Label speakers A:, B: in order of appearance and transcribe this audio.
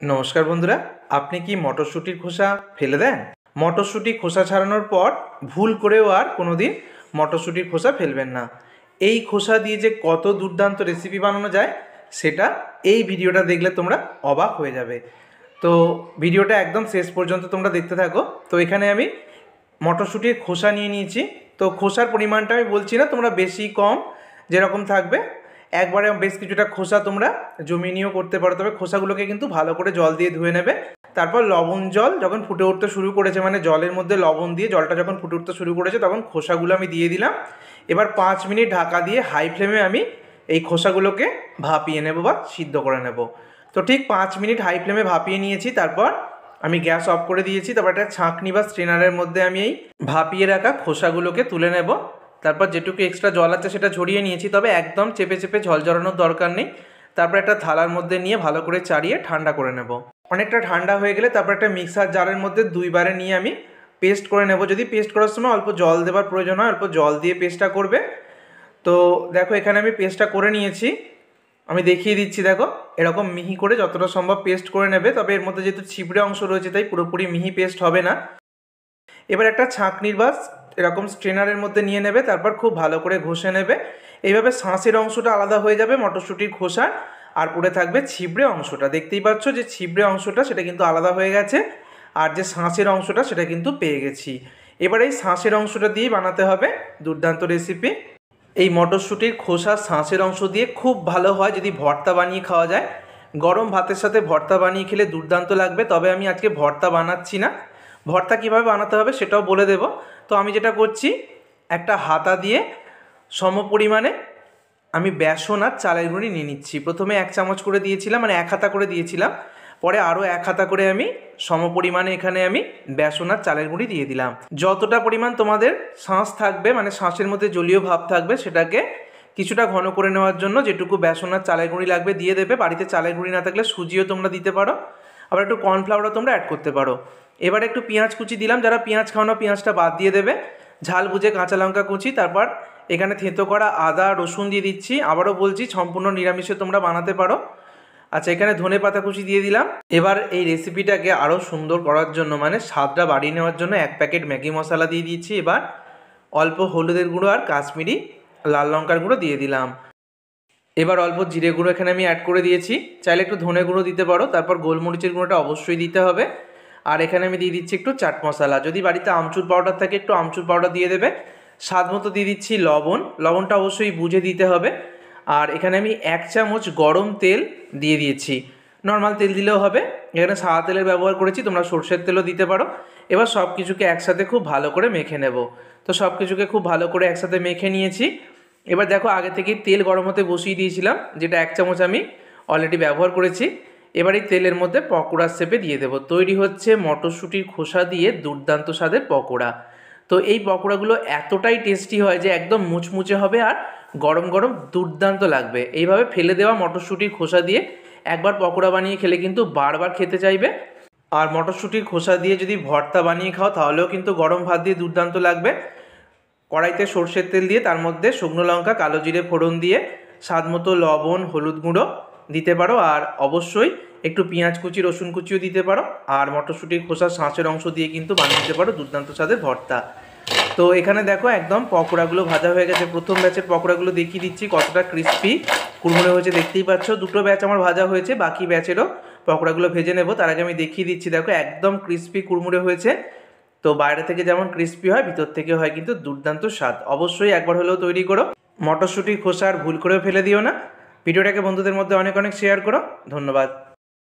A: নমস্কার বন্ধুরা, আপনি কি মটরশুঁটির খোসা ফেলে দেন? মটরশুঁটি খোসা ছাড়ানোর পর ভুল করেও আর কোনোদিন মটরশুঁটির খোসা ফেলবেন না। এই খোসা দিয়ে যে কত দুর্দান্ত রেসিপি বানানো যায় সেটা এই ভিডিওটা দেখলে তোমরা অবাক হয়ে যাবে। তো ভিডিওটা একদম শেষ পর্যন্ত তোমরা দেখতে থাকো। তো এখানে আমি মটরশুঁটির খোসা নিয়ে নিয়েছি। তো খোসার পরিমাণটা আমি বলছি না, তোমরা বেশি কম যেরকম থাকবে একবারে বেশ কিছুটা খোসা তোমরা জমিয়ে নিয়েও করতে পারো। তবে খোসাগুলোকে কিন্তু ভালো করে জল দিয়ে ধুয়ে নেবে। তারপর লবণ জল যখন ফুটে উঠতে শুরু করেছে, মানে জলের মধ্যে লবণ দিয়ে জলটা যখন ফুটে উঠতে শুরু করেছে, তখন খোসাগুলো আমি দিয়ে দিলাম। এবার 5 মিনিট ঢাকা দিয়ে হাই ফ্লেমে আমি এই খোসাগুলোকে ভাপিয়ে নেব বা সিদ্ধ করে নেব। তো ঠিক 5 মিনিট হাই ফ্লেমে ভাপিয়ে নিয়েছি। তারপর আমি গ্যাস অফ করে দিয়েছি। তারপর একটা ছাঁকনি বা স্ট্রেনারের মধ্যে আমি এই ভাপিয়ে রাখা খোসাগুলোকে তুলে নেব। তারপর যেটুকু এক্সট্রা জল আছে সেটা ঝরিয়ে নিয়েছি, তবে একদম চেপে চেপে ঝল ঝরানোর দরকার নেই। তারপর একটা থালার মধ্যে নিয়ে ভালো করে চাড়িয়ে ঠান্ডা করে নেব। অনেকটা ঠান্ডা হয়ে গেলে তারপর একটা মিক্সার জারের মধ্যে 2 বারে নিয়ে আমি পেস্ট করে নেব। যদি পেস্ট করার সময় অল্প জল দেওয়ার প্রয়োজন হয়, অল্প জল দিয়ে পেস্টটা করবে। তো দেখো এখানে আমি পেস্টটা করে নিয়েছি, আমি দেখিয়ে দিচ্ছি। দেখো এরকম মিহি করে যতটা সম্ভব পেস্ট করে নেবে। তবে এর মধ্যে যেহেতু ছিবড়ে অংশ রয়েছে তাই পুরোপুরি মিহি পেস্ট হবে না। এবার একটা ছাঁকনির বা এরকম স্ট্রেনারের মধ্যে নিয়ে নেবে। তারপর খুব ভালো করে ঘষে নেবে। এইভাবে শাঁসের অংশটা আলাদা হয়ে যাবে মটরশুঁটির খোসার, আর পড়ে থাকবে ছিবড়ে অংশটা। দেখতেই পাচ্ছ যে ছিবড়ে অংশটা সেটা কিন্তু আলাদা হয়ে গেছে, আর যে শাঁসের অংশটা সেটা কিন্তু পেয়ে গেছি। এবার এই শাঁসের অংশটা দিয়ে বানাতে হবে দুর্দান্ত রেসিপি। এই মটরশুঁটির খোসা শাঁসের অংশ দিয়ে খুব ভালো হয় যদি ভর্তা বানিয়ে খাওয়া যায়। গরম ভাতের সাথে ভর্তা বানিয়ে খেলে দুর্দান্ত লাগবে। তবে আমি আজকে ভর্তা বানাচ্ছি না, ভর্তা কীভাবে বানাতে হবে সেটাও বলে দেব। তো আমি যেটা করছি, একটা হাতা দিয়ে সম পরিমাণে আমি বেসন আর চালের গুঁড়ি নিয়ে নিচ্ছি। প্রথমে 1 চামচ করে দিয়েছিলাম, মানে 1 হাতা করে দিয়েছিলাম। পরে আরও 1 হাতা করে আমি সম পরিমাণে এখানে আমি বেসন আর চালের গুঁড়ি দিয়ে দিলাম। যতটা পরিমাণ তোমাদের শাঁস থাকবে, মানে শাঁসের মধ্যে জলীয় ভাব থাকবে, সেটাকে কিছুটা ঘন করে নেওয়ার জন্য যেটুকু বেসন আর চালের গুঁড়ি লাগবে দিয়ে দেবে। বাড়িতে চালের গুঁড়ি না থাকলে সুজিও তোমরা দিতে পারো, আবার একটু কর্নফ্লাওয়ারও তোমরা অ্যাড করতে পারো। এবারে একটু পেঁয়াজ কুচি দিলাম, যারা পেঁয়াজ খাও না পেঁয়াজটা বাদ দিয়ে দেবে। ঝাল বুঝে কাঁচা লঙ্কা কুচি, তারপর এখানে থেঁতো করা আদা রসুন দিয়ে দিচ্ছি। আবারও বলছি, সম্পূর্ণ নিরামিষে তোমরা বানাতে পারো। আচ্ছা, এখানে ধনে পাতা কুচি দিয়ে দিলাম। এবার এই রেসিপিটাকে আরও সুন্দর করার জন্য, মানে স্বাদটা বাড়িয়ে নেওয়ার জন্য 1 প্যাকেট ম্যাগি মশলা দিয়ে দিচ্ছি। এবার অল্প হলুদের গুঁড়ো আর কাশ্মীরি লাল লঙ্কার গুঁড়ো দিয়ে দিলাম। এবার অল্প জিরে গুঁড়ো এখানে আমি অ্যাড করে দিয়েছি, চাইলে একটু ধনে গুঁড়ো দিতে পারো। তারপর গোলমরিচের গুঁড়োটা অবশ্যই দিতে হবে। আর এখানে আমি দিয়ে দিচ্ছি একটু চাট মশলা, যদি বাড়িতে আমচুর পাউডার থাকে একটু আমচুর পাউডার দিয়ে দেবে। স্বাদ মতো দিয়ে দিচ্ছি লবণ, লবণটা অবশ্যই বুঝে দিতে হবে। আর এখানে আমি 1 চামচ গরম তেল দিয়ে দিয়েছি, নর্মাল তেল দিলেও হবে। এখানে সাদা তেলের ব্যবহার করেছি, তোমরা সরষের তেলও দিতে পারো। এবার সব কিছুকে একসাথে খুব ভালো করে মেখে নেব। তো সব কিছুকে খুব ভালো করে একসাথে মেখে নিয়েছি। এবার দেখো আগে থেকেই তেল গরম হতে বসিয়ে দিয়েছিলাম, যেটা 1 চামচ আমি অলরেডি ব্যবহার করেছি। এবার এই তেলের মধ্যে পকোড়ার শেপে দিয়ে দেবো। তৈরি হচ্ছে মটরশুঁটির খোসা দিয়ে দুর্দান্ত স্বাদের পকোড়া। তো এই পকোড়াগুলো এতটাই টেস্টি হয় যে একদম মুচমুচে হবে আর গরম গরম দুর্দান্ত লাগবে। এইভাবে ফেলে দেওয়া মটরশুঁটির খোসা দিয়ে একবার পকোড়া বানিয়ে খেলে কিন্তু বারবার খেতে চাইবে। আর মটরশুঁটির খোসা দিয়ে যদি ভর্তা বানিয়ে খাও তাহলেও কিন্তু গরম ভাত দিয়ে দুর্দান্ত লাগবে। কড়াইতে সর্ষের তেল দিয়ে তার মধ্যে শুকনো লঙ্কা কালো জিরে ফোড়ন দিয়ে স্বাদ মতো লবণ হলুদ গুঁড়ো দিতে পারো, আর অবশ্যই একটু পেঁয়াজ কুচি রসুন কুচিও দিতে পারো। আর মটরশুঁটির খোসার শাঁসের অংশ দিয়ে কিন্তু বানিয়ে দিতে পারো দুর্দান্ত স্বাদের ভর্তা। তো এখানে দেখো একদম পকোড়াগুলো ভাজা হয়ে গেছে। প্রথম ব্যাচের পকোড়াগুলো দেখিয়ে দিচ্ছি কতটা ক্রিস্পি কুড়মুড়ে হয়েছে, দেখতেই পাচ্ছ। দুটো ব্যাচ আমার ভাজা হয়েছে, বাকি ব্যাচেরও পকোড়াগুলো ভেজে নেব। তার আগে আমি দেখিয়ে দিচ্ছি, দেখো একদম ক্রিস্পি কুড়মুড়ে হয়েছে। তো বাইরে থেকে যেমন ক্রিস্পি হয় ভিতর থেকে হয় কিন্তু দুর্দান্ত স্বাদ। অবশ্যই একবার হলেও তৈরি করো। মটরশুঁটির খোসা আর ভুল করেও ফেলে দিও না। ভিডিওটাকে বন্ধুদের মধ্যে অনেক অনেক শেয়ার করো। ধন্যবাদ।